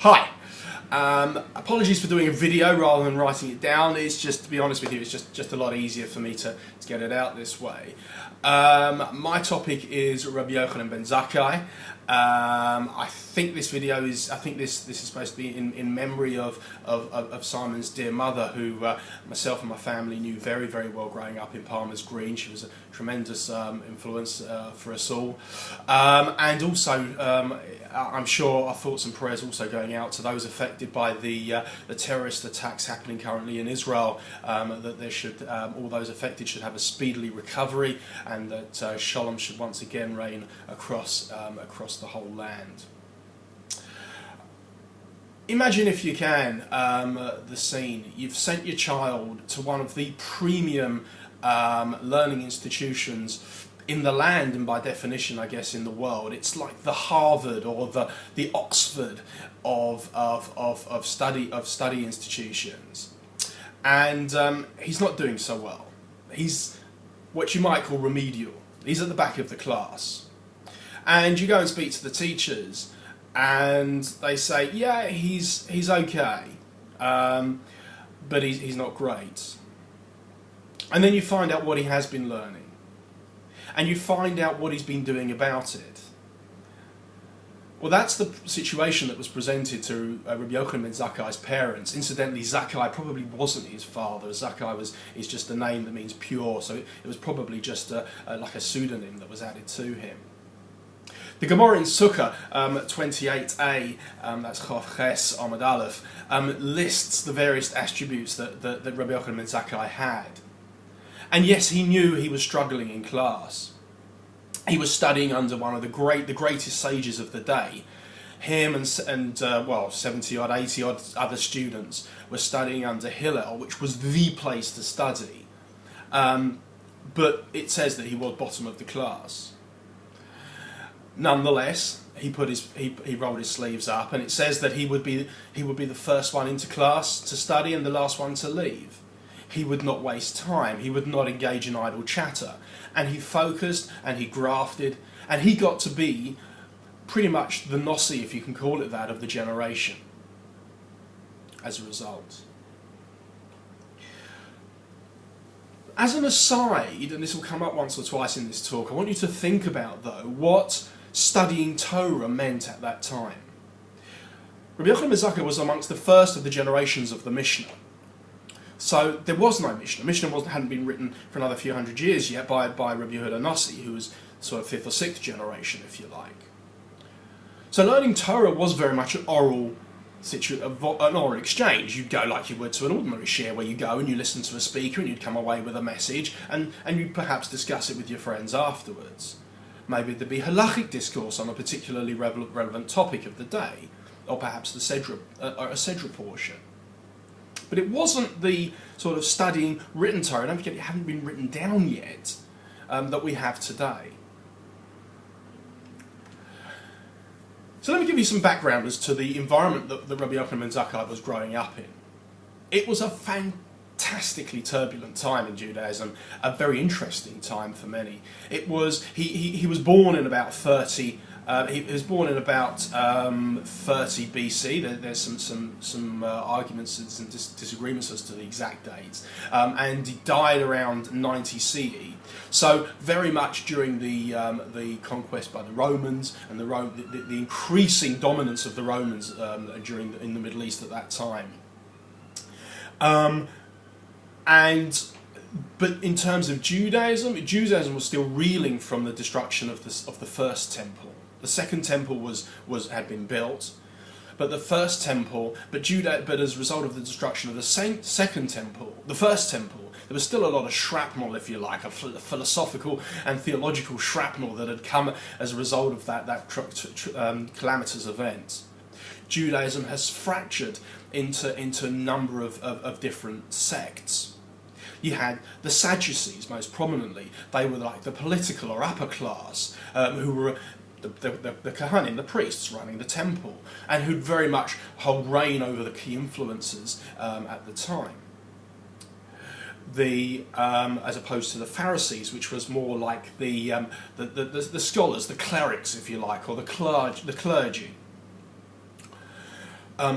Hi. Apologies for doing a video rather than writing it down. It's just, to be honest with you, it's just a lot easier for me to get it out this way. My topic is Reb Yochanan ben Zakkai. I think this video is, this is supposed to be in memory of Simon's dear mother, who myself and my family knew very, very well growing up in Palmer's Green. She was a tremendous influence for us all. And also, I'm sure our thoughts and prayers also going out to those affected by the terrorist attacks happening currently in Israel, that there should, all those affected should have a speedily recovery, and that Shalom should once again reign across the whole land. Imagine, if you can, the scene. You've sent your child to one of the premium learning institutions in the land, and by definition, I guess, in the world. It's like the Harvard or the Oxford of study institutions, and he's not doing so well. He's what you might call remedial. He's at the back of the class, and you go and speak to the teachers, and they say, yeah, he's okay, but he's not great. And then you find out what he has been learning, and you find out what he's been doing about it. Well, that's the situation that was presented to Reb Yochanan ben Zakkai's parents. Incidentally, Zakkai probably wasn't his father. Zakkai is just a name that means pure, so it was probably just like a pseudonym that was added to him. The Gemara in Sukkah 28a, that's Chaf Ches Amud Aleph, lists the various attributes that Reb Yochanan ben Zakkai had. And yes, he knew he was struggling in class. He was studying under one of the greatest sages of the day. Him and 70 odd, 80 odd other students were studying under Hillel, which was the place to study. But it says that he was bottom of the class. Nonetheless, he rolled his sleeves up, and it says that he would be the first one into class to study and the last one to leave. He would not waste time. He would not engage in idle chatter. And he focused, and he grafted, and he got to be pretty much the Nossi, if you can call it that, of the generation as a result. As an aside, and this will come up once or twice in this talk, I want you to think about, though, what studying Torah meant at that time. Reb Yochanan ben Zakkai was amongst the first of the generations of the Mishnah. So there was no Mishnah. Mishnah hadn't been written for another few hundred years yet by Reb Yehuda Nasi, who was sort of fifth or sixth generation, if you like. So learning Torah was very much an oral exchange. You'd go like you would to an ordinary shir, where you go and you listen to a speaker and you'd come away with a message, and you'd perhaps discuss it with your friends afterwards. Maybe there'd be halachic discourse on a particularly relevant topic of the day, or perhaps a Sedra portion. But it wasn't the sort of studying written Torah, don't forget it hadn't been written down yet, that we have today. So let me give you some background as to the environment that Reb Yochanan ben Zakkai was growing up in. It was a fantastically turbulent time in Judaism, a very interesting time for many. It was he was born in about 30. He was born in about 30 BC. There's some arguments and some disagreements as to the exact dates, and he died around 90 CE. So very much during the conquest by the Romans and the increasing dominance of the Romans in the Middle East at that time. But in terms of Judaism was still reeling from the destruction of the first temple. The second temple had been built, but the first temple, but as a result of the destruction of the second temple, the first temple, there was still a lot of shrapnel, if you like, a philosophical and theological shrapnel that had come as a result of that calamitous event. Judaism has fractured into a number of different sects. You had the Sadducees, most prominently. They were like the political or upper class, who were the Kohanim, the priests running the temple, and who'd very much hold reign over the key influences at the time. As opposed to the Pharisees, which was more like the scholars, the clerics, if you like, or the clergy.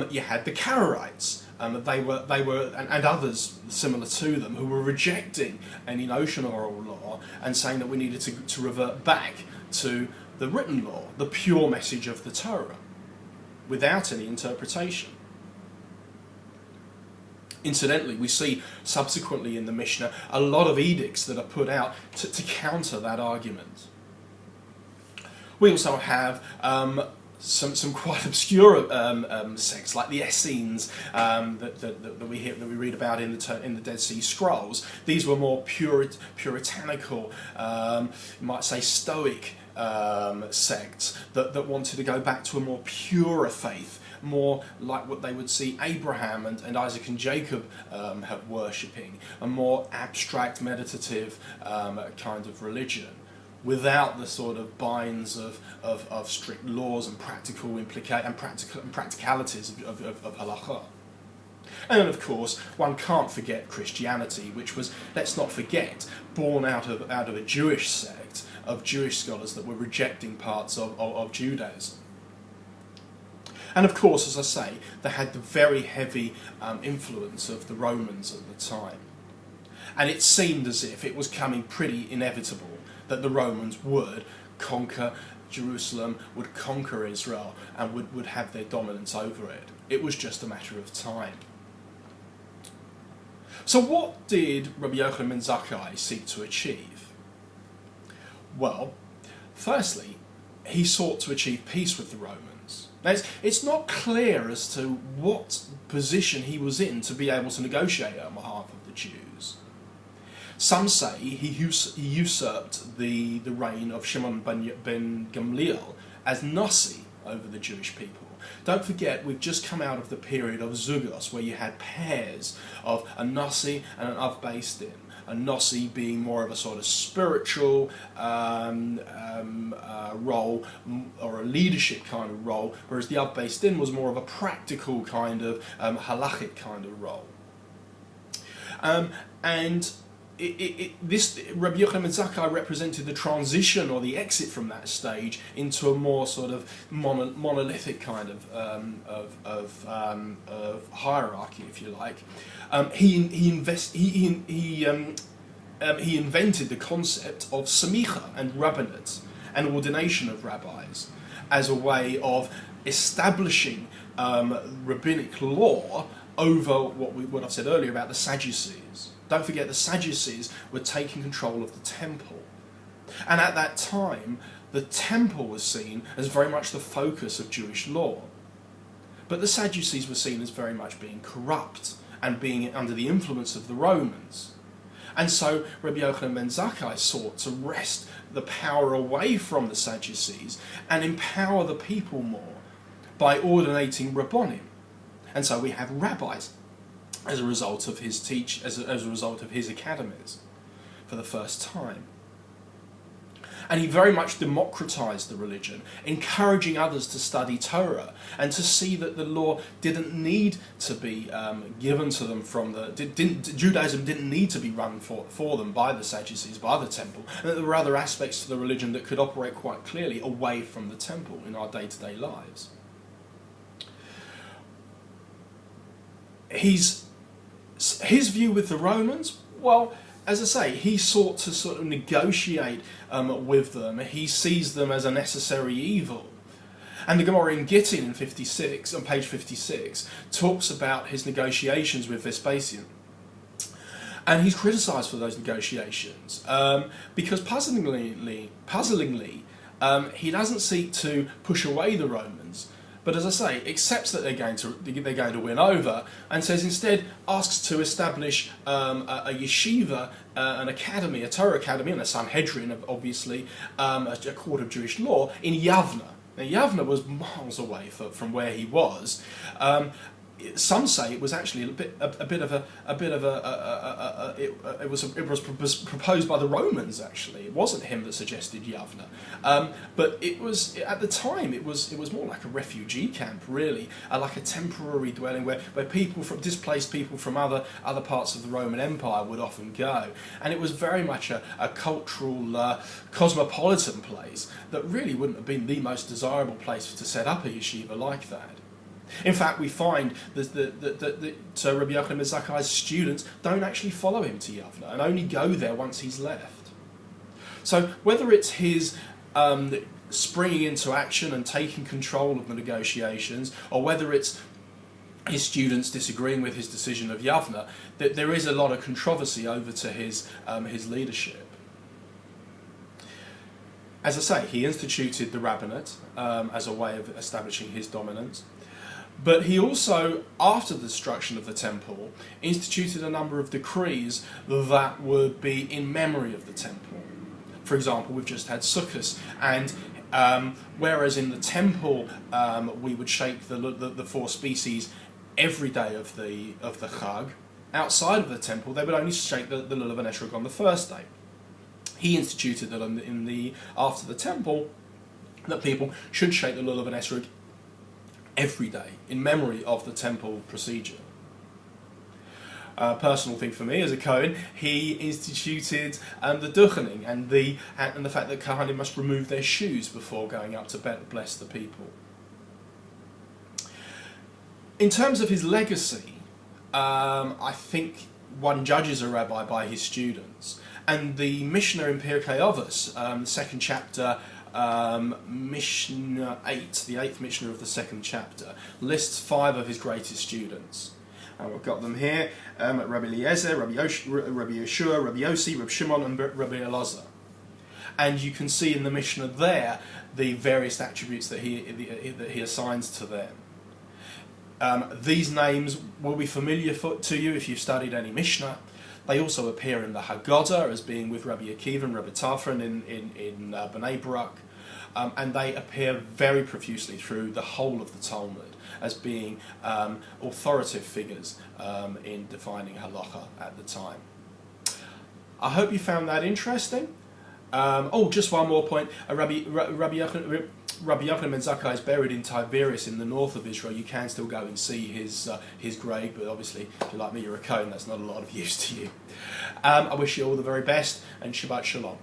You had the Karaites. They were, and others similar to them, who were rejecting any notion of oral law and saying that we needed to revert back to the written law, the pure message of the Torah, without any interpretation. Incidentally, we see subsequently in the Mishnah a lot of edicts that are put out to counter that argument. We also have some quite obscure sects like the Essenes that we read about in the Dead Sea Scrolls. These were more puritanical, you might say Stoic sects that wanted to go back to a more purer faith, more like what they would see Abraham and Isaac and Jacob have worshipping, a more abstract, meditative kind of religion, without the sort of binds of strict laws and practicalities of halakha. And then, of course, one can't forget Christianity, which was, let's not forget, born out of a Jewish sect of Jewish scholars that were rejecting parts of Judaism. And of course, as I say, they had the very heavy influence of the Romans at the time. And it seemed as if it was coming pretty inevitable that the Romans would conquer Jerusalem, would conquer Israel, and would have their dominance over it. It was just a matter of time. So what did Reb Yochanan ben Zakkai seek to achieve? Well, firstly, he sought to achieve peace with the Romans. Now, it's not clear as to what position he was in to be able to negotiate on behalf of the Jews. Some say he usurped the reign of Shimon ben Gamliel as Nasi over the Jewish people. Don't forget, we've just come out of the period of Zugos, where you had pairs of a Nasi and an Av Beis Din. A Nasi being more of a sort of spiritual role, or a leadership kind of role, whereas the Av Beis Din was more of a practical kind of halachic kind of role. This Reb Yochanan ben Zakkai represented the transition or the exit from that stage into a more sort of monolithic kind of hierarchy, if you like. He invented the concept of semicha and rabbinate, and ordination of rabbis, as a way of establishing rabbinic law over what I've said earlier about the Sadducees. Don't forget, the Sadducees were taking control of the temple. And at that time, the temple was seen as very much the focus of Jewish law. But the Sadducees were seen as very much being corrupt and being under the influence of the Romans. And so Reb Yochanan ben Zakkai sought to wrest the power away from the Sadducees and empower the people more by ordinating rabbonim. And so we have rabbis as a result of his as a result of his academies for the first time. And he very much democratized the religion, encouraging others to study Torah and to see that the law didn't need to be given to them from Judaism didn't need to be run for them by the Sadducees, by the temple, and that there were other aspects to the religion that could operate quite clearly away from the temple in our day-to-day lives. His view with the Romans, well, as I say, he sought to sort of negotiate with them. He sees them as a necessary evil. And the Gemara in Gittin in 56, on page 56, talks about his negotiations with Vespasian. And he's criticised for those negotiations because puzzlingly, he doesn't seek to push away the Romans, but as I say, accepts that they're going to win over, and says instead, asks to establish a yeshiva, an academy, a Torah academy, and a Sanhedrin, obviously, a court of Jewish law in Yavna. Now, Yavna was miles away from where he was. Some say it was actually it was proposed by the Romans. Actually, it wasn't him that suggested Yavna, but it was at the time. It was more like a refugee camp, really, like a temporary dwelling where displaced people from other parts of the Roman Empire would often go, and it was very much a cultural, cosmopolitan place that really wouldn't have been the most desirable place to set up a yeshiva like that. In fact, we find that so Reb Yochanan ben Zakkai's students don't actually follow him to Yavne and only go there once he's left. So whether it's his springing into action and taking control of the negotiations, or whether it's his students disagreeing with his decision of Yavne, that there is a lot of controversy over to his leadership. As I say, he instituted the rabbinate as a way of establishing his dominance. But he also, after the destruction of the temple, instituted a number of decrees that would be in memory of the temple. For example, we've just had Sukkot, and whereas in the temple we would shake the four species every day of the Chag, outside of the temple they would only shake the lulav and esrog on the first day. He instituted that after the temple that people should shake the lulav and esrog every day in memory of the temple procedure. Personal thing for me as a Kohen, he instituted the duchening and the fact that Kohanim must remove their shoes before going up to bless the people. In terms of his legacy, I think one judges a rabbi by his students, and the Mishnah in Pirkei Avos, the second chapter, Mishnah 8, the 8th Mishnah of the second chapter, lists 5 of his greatest students. And we've got them here, Rabbi Eliezer, Rabbi Yeshua, Rabbi Yossi, Rabbi Shimon and Rabbi Elazar. And you can see in the Mishnah there the various attributes that he assigns to them. These names will be familiar to you if you've studied any Mishnah. They also appear in the Haggadah as being with Rabbi Akiva and Rabbi Tarfon in Bnei Barak. And they appear very profusely through the whole of the Talmud as being authoritative figures in defining halacha at the time. I hope you found that interesting. Just one more point. Rabbi Yochanan ben Zakkai is buried in Tiberias in the north of Israel. You can still go and see his grave, but obviously, if you're like me, you're a Kohen, that's not a lot of use to you. I wish you all the very best, and Shabbat Shalom.